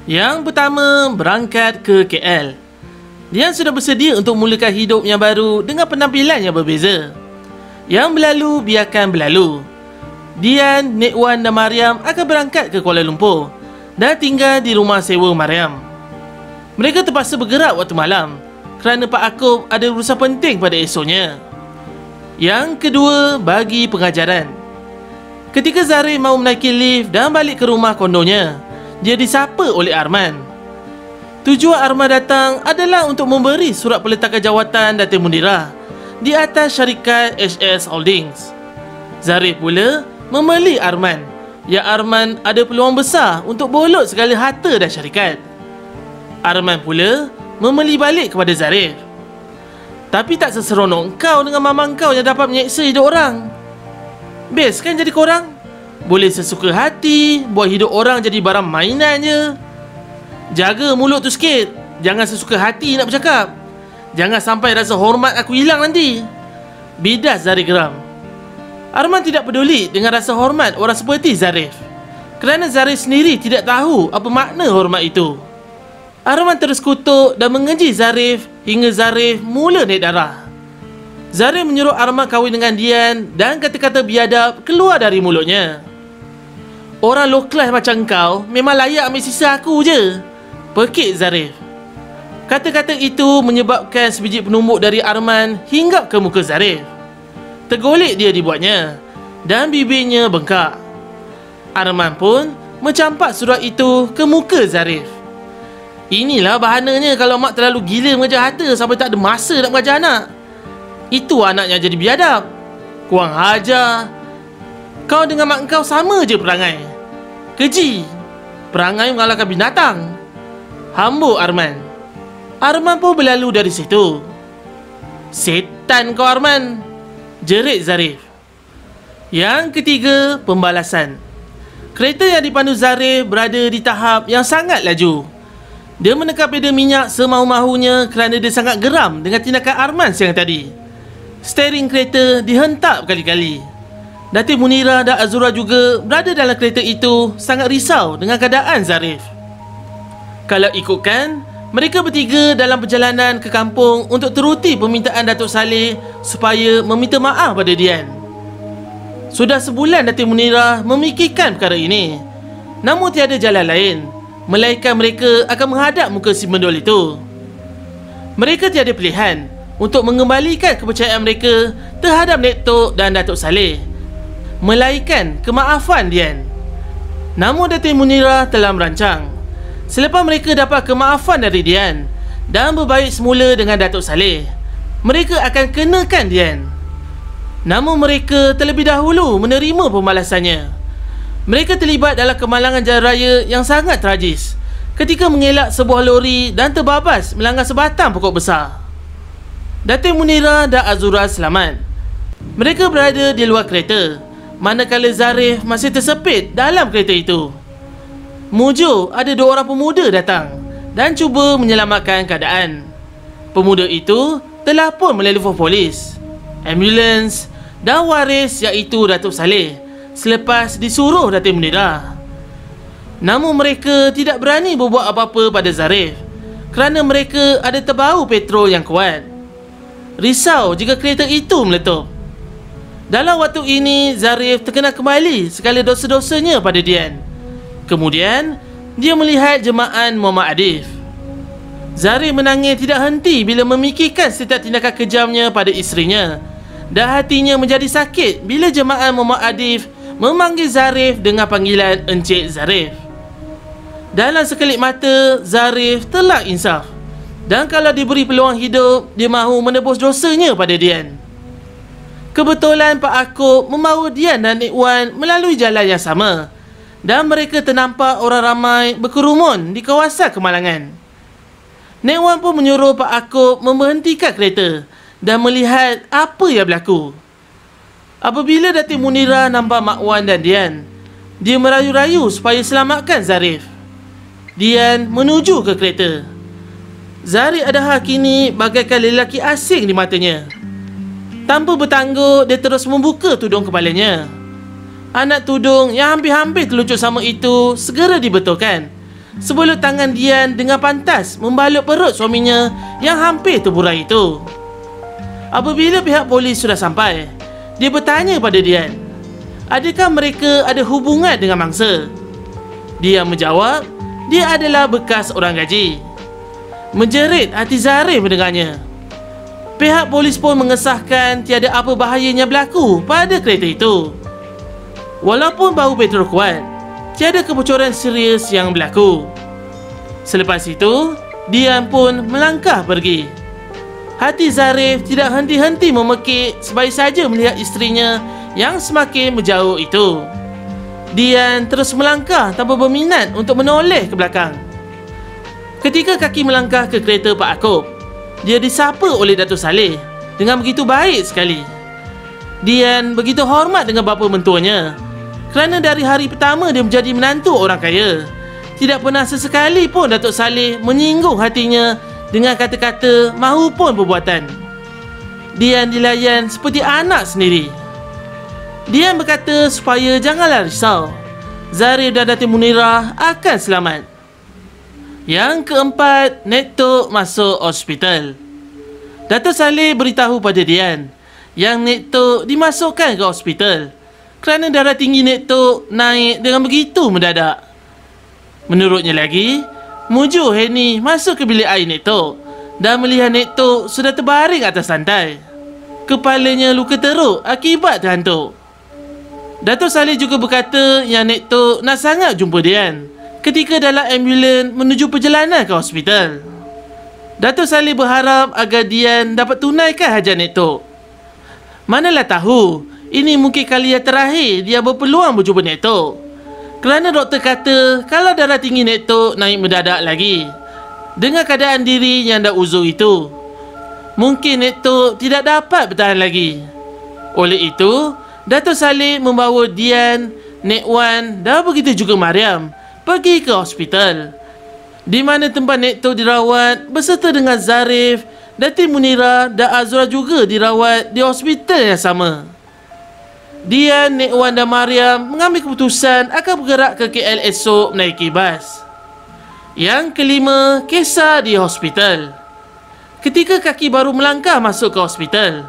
Yang pertama, berangkat ke KL. Dian sudah bersedia untuk mulakan hidup yang baru dengan penampilan yang berbeza. Yang berlalu biarkan berlalu. Dian, Nek Wan dan Mariam akan berangkat ke Kuala Lumpur dan tinggal di rumah sewa Mariam. Mereka terpaksa bergerak waktu malam kerana Pak Akop ada urusan penting pada esoknya. Yang kedua, bagi pengajaran. Ketika Zarif mahu menaiki lift dan balik ke rumah kondonya, dia disapa oleh Arman. Tujuan Arman datang adalah untuk memberi surat peletakan jawatan Datin Munirah di atas syarikat HS Holdings. Zarif pula memeli Arman, yang Arman ada peluang besar untuk bolot segala harta dan syarikat. Arman pula memeli balik kepada Zarif. Tapi tak seseronok kau dengan mama kau yang dapat menyeksa hidup orang. Best kan jadi korang? Boleh sesuka hati, buat hidup orang jadi barang mainan je. Jaga mulut tu sikit. Jangan sesuka hati nak bercakap. Jangan sampai rasa hormat aku hilang nanti. Bidas Zarif geram. Arman tidak peduli dengan rasa hormat orang seperti Zarif, kerana Zarif sendiri tidak tahu apa makna hormat itu. Arman terus kutuk dan mengeji Zarif hingga Zarif mula naik darah. Zarif menyuruh Arman kahwin dengan Dian dan kata-kata biadab keluar dari mulutnya. Orang low class macam kau memang layak ambil sisa aku je, pekik Zarif. Kata-kata itu menyebabkan sebiji penumbuk dari Arman hinggap ke muka Zarif. Tergolek dia dibuatnya dan bibirnya bengkak. Arman pun mencampak surat itu ke muka Zarif. Inilah bahananya kalau mak terlalu gila mengejar harta sampai tak ada masa nak mengajar anak. Itu anaknya jadi biadab. Kurang ajar. Kau dengan mak kau sama je perangai. Keji. Perangai mengalahkan binatang. Hambuk Arman. Arman pun berlalu dari situ. Setan kau Arman, jerit Zarif. Yang ketiga, pembalasan. Kereta yang dipandu Zarif berada di tahap yang sangat laju. Dia menekan pedal minyak semahu-mahunya kerana dia sangat geram dengan tindakan Arman siang tadi. Steering kereta dihentak berkali-kali. Datin Munirah dan Azura juga berada dalam kereta itu sangat risau dengan keadaan Zarif. Kalau ikutkan, mereka bertiga dalam perjalanan ke kampung untuk teruti permintaan Datuk Saleh supaya meminta maaf pada Dian. Sudah sebulan Datin Munirah memikirkan perkara ini, namun tiada jalan lain melainkan mereka akan menghadap muka si mendol itu. Mereka tiada pilihan untuk mengembalikan kepercayaan mereka terhadap Nek Tok dan Datuk Saleh, melainkan kemaafan Dian. Namun Datin Munirah telah merancang. Selepas mereka dapat kemaafan dari Dian dan berbaik semula dengan Datuk Saleh, mereka akan kenakan Dian. Namun mereka terlebih dahulu menerima pembalasannya. Mereka terlibat dalam kemalangan jalan raya yang sangat tragis ketika mengelak sebuah lori dan terbabas melanggar sebatang pokok besar. Datin Munirah dan Azura selamat. Mereka berada di luar kereta, manakala Zarif masih tersepit dalam kereta itu. Mujur ada dua orang pemuda datang dan cuba menyelamatkan keadaan. Pemuda itu telah pun menelefon polis, ambulans dan waris iaitu Datuk Saleh selepas disuruh Datin Munirah. Namun mereka tidak berani berbuat apa-apa pada Zarif kerana mereka ada terbau petrol yang kuat. Risau jika kereta itu meletup. Dalam waktu ini, Zarif terkena kembali segala dosa-dosanya pada Dian. Kemudian, dia melihat jemaah Muhammad Adif. Zarif menangis tidak henti bila memikirkan setiap tindakan kejamnya pada isterinya, dan hatinya menjadi sakit bila jemaah Muhammad Adif memanggil Zarif dengan panggilan Encik Zarif. Dalam sekelip mata, Zarif telah insaf, dan kalau diberi peluang hidup, dia mahu menebus dosanya pada Dian. Kebetulan Pak Akop membawa Dian dan Nek Wan melalui jalan yang sama, dan mereka ternampak orang ramai berkerumun di kawasan kemalangan. Nek Wan pun menyuruh Pak Akop memberhentikan kereta dan melihat apa yang berlaku. Apabila Datin Munirah nampak Mak Wan dan Dian, dia merayu-rayu supaya selamatkan Zarif. Dian menuju ke kereta. Zarif adalah kini bagaikan lelaki asing di matanya. Tanpa bertangguh, dia terus membuka tudung kepalanya. Anak tudung yang hampir-hampir terluncur sama itu segera dibetulkan sebelum tangan Dian dengan pantas membalut perut suaminya yang hampir terburai itu. Apabila pihak polis sudah sampai, dia bertanya pada Dian, adakah mereka ada hubungan dengan mangsa? Dia menjawab, dia adalah bekas orang gaji. Menjerit hati Zarif mendengarnya. Pihak polis pun mengesahkan tiada apa bahayanya berlaku pada kereta itu. Walaupun bau petrol kuat, tiada kebocoran serius yang berlaku. Selepas itu, Dian pun melangkah pergi. Hati Zarif tidak henti-henti memekik sebaik saja melihat isterinya yang semakin menjauh itu. Dian terus melangkah tanpa berminat untuk menoleh ke belakang. Ketika kaki melangkah ke kereta Pak Akop, dia disapa oleh Datuk Saleh dengan begitu baik sekali. Dian begitu hormat dengan bapa mentuanya kerana dari hari pertama dia menjadi menantu orang kaya, tidak pernah sesekali pun Datuk Saleh menyinggung hatinya dengan kata-kata mahupun perbuatan. Dian dilayan seperti anak sendiri. Dian berkata supaya janganlah risau, Zarif dan Datin Munirah akan selamat. Yang keempat, Nek Tok masuk hospital. Datuk Saleh beritahu pada Dian yang Nek Tok dimasukkan ke hospital kerana darah tinggi Nek Tok naik dengan begitu mendadak. Menurutnya lagi, Muju Henny masuk ke bilik air Nek Tok dan melihat Nek Tok sudah terbaring atas lantai. Kepalanya luka teruk akibat terhantuk. Datuk Saleh juga berkata yang Nek Tok nak sangat jumpa Dian ketika dalam ambulans menuju perjalanan ke hospital. Datuk Saleh berharap agar Dian dapat tunaikan hajat Nek Tok. Manalah tahu, ini mungkin kali yang terakhir dia berpeluang berjumpa Nek Tok. Kerana doktor kata kalau darah tinggi Nek Tok naik mendadak lagi dengan keadaan diri yang dah uzur itu, mungkin Nek Tok tidak dapat bertahan lagi. Oleh itu, Datuk Saleh membawa Dian, Nek Wan dan begitu juga Mariam pergi ke hospital, di mana tempat Nek Tok dirawat beserta dengan Zarif, Datin Munirah dan Azura juga dirawat di hospital yang sama. Dian, Nek Wan dan Mariam mengambil keputusan akan bergerak ke KL esok menaiki bas. Yang kelima, kisah di hospital. Ketika kaki baru melangkah masuk ke hospital,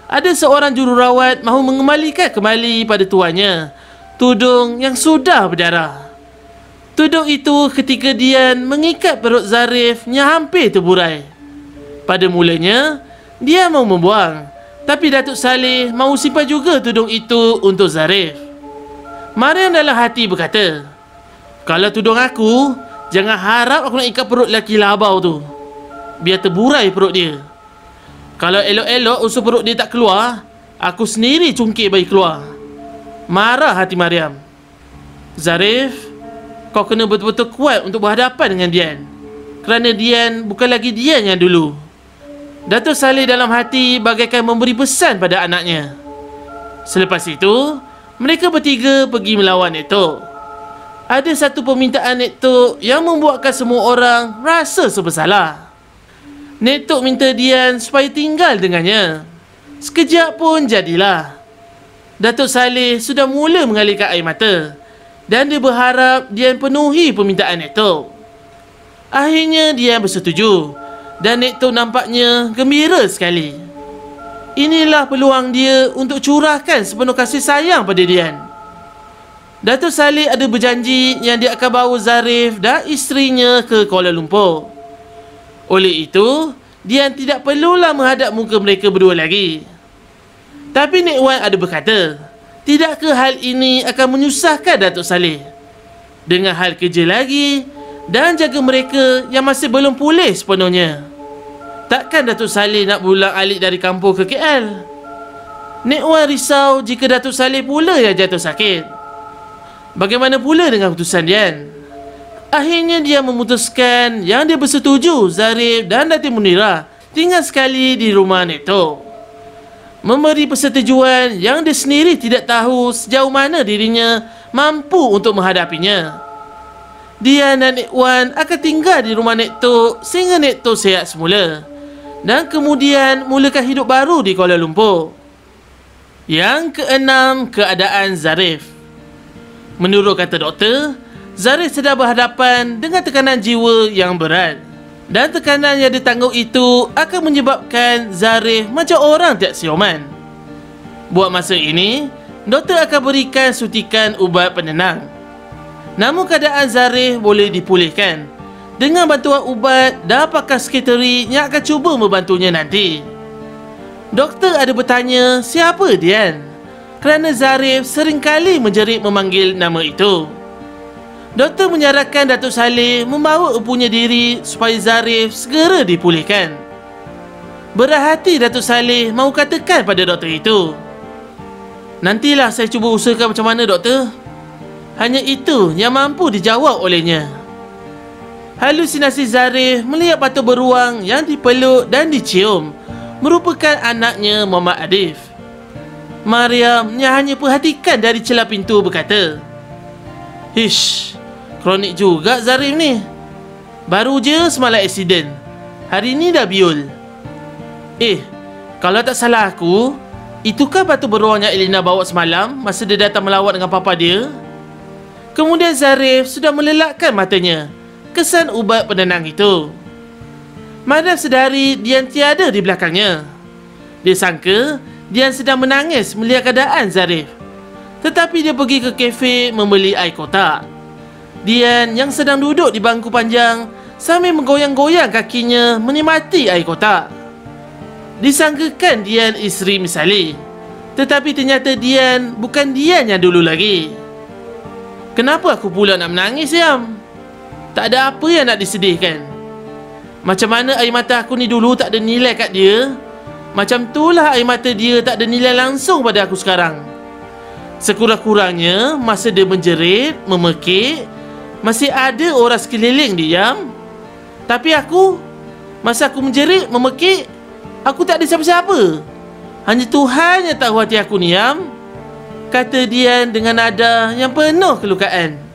ada seorang jururawat mahu mengembalikan kembali pada tuannya tudung yang sudah berdarah. Tudung itu ketika Dian mengikat perut Zarif yang hampir terburai. Pada mulanya, dia mahu membuang, tapi Datuk Saleh mahu simpan juga tudung itu untuk Zarif. Mariam dalam hati berkata, kalau tudung aku, jangan harap aku nak ikat perut lelaki labau tu, biar terburai perut dia. Kalau elok-elok usus perut dia tak keluar, aku sendiri cungkit bagi keluar. Marah hati Mariam. Zarif, kau kena betul-betul kuat untuk berhadapan dengan Dian, kerana Dian bukan lagi Dian yang dulu. Datuk Saleh dalam hati bagaikan memberi pesan pada anaknya. Selepas itu, mereka bertiga pergi melawan Nek Tok. Ada satu permintaan Nek Tok yang membuatkan semua orang rasa bersalah. Nek Tok minta Dian supaya tinggal dengannya. Sekejap pun jadilah. Datuk Saleh sudah mula mengalirkan air mata dan dia berharap Dian penuhi permintaan Nek Tok. Akhirnya Dian bersetuju dan Nek Tok nampaknya gembira sekali. Inilah peluang dia untuk curahkan sepenuh kasih sayang pada Dian. Datuk Saleh ada berjanji yang dia akan bawa Zarif dan isterinya ke Kuala Lumpur. Oleh itu, Dian tidak perlulah menghadap muka mereka berdua lagi. Tapi Nek Wan ada berkata, tidakkah hal ini akan menyusahkan Datuk Saleh dengan hal kerja lagi dan jaga mereka yang masih belum pulih sepenuhnya? Takkan Datuk Saleh nak pulang alik dari kampung ke KL? Nek Wan risau jika Datuk Saleh pula yang jatuh sakit. Bagaimana pula dengan keputusan Dian? Akhirnya dia memutuskan yang dia bersetuju Zarif dan Datin Munirah tinggal sekali di rumah Nek Tok. Memberi persetujuan yang dia sendiri tidak tahu sejauh mana dirinya mampu untuk menghadapinya. Dian dan Nek Wan akan tinggal di rumah Nek Tok sehingga Nek Tok sihat semula dan kemudian mulakan hidup baru di Kuala Lumpur. Yang keenam, keadaan Zarif. Menurut kata doktor, Zarif sedang berhadapan dengan tekanan jiwa yang berat. Dan tekanan yang ditanggung itu akan menyebabkan Zarif macam orang tiada siuman. Buat masa ini, doktor akan berikan suntikan ubat penenang. Namun keadaan Zarif boleh dipulihkan dengan bantuan ubat dan pakar psikiatri yang akan cuba membantunya nanti. Doktor ada bertanya siapa Dian, kerana Zarif seringkali menjerit memanggil nama itu. Doktor menyarankan Datuk Saleh membawa empunya diri supaya Zarif segera dipulihkan. Berat hati Datuk Saleh mahu katakan pada doktor itu, "Nantilah saya cuba usahakan macam mana, doktor." Hanya itu yang mampu dijawab olehnya. Halusinasi Zarif melihat batu beruang yang dipeluk dan dicium merupakan anaknya Muhammad Adif. Mariam yang hanya perhatikan dari celah pintu berkata, "Hish, kronik juga Zarif ni. Baru je semalam aksiden, hari ni dah biol." Kalau tak salah aku, itukah batu beruang yang Elena bawa semalam masa dia datang melawat dengan papa dia? Kemudian Zarif sudah melelakkan matanya kesan ubat penenang itu. Mariam sedari Dian tiada di belakangnya. Dia sangka Dian sedang menangis melihat keadaan Zarif. Tetapi dia pergi ke kafe membeli air kotak. Dian yang sedang duduk di bangku panjang sambil menggoyang-goyang kakinya menikmati air kotak. Disangkakan Dian isteri Miss Ali, tetapi ternyata Dian bukan Dian yang dulu lagi. "Kenapa aku pula nak menangis, Yam? Tak ada apa yang nak disedihkan. Macam mana air mata aku ni dulu tak ada nilai kat dia, macam itulah air mata dia tak ada nilai langsung pada aku sekarang. Sekurang-kurangnya masa dia menjerit, memekik, masih ada orang sekeliling dia, Yam. Tapi aku, masa aku menjerit, memekik, aku tak ada siapa-siapa. Hanya Tuhan yang tahu hati aku ni, Yam," kata Dian dengan nada yang penuh kelukaan.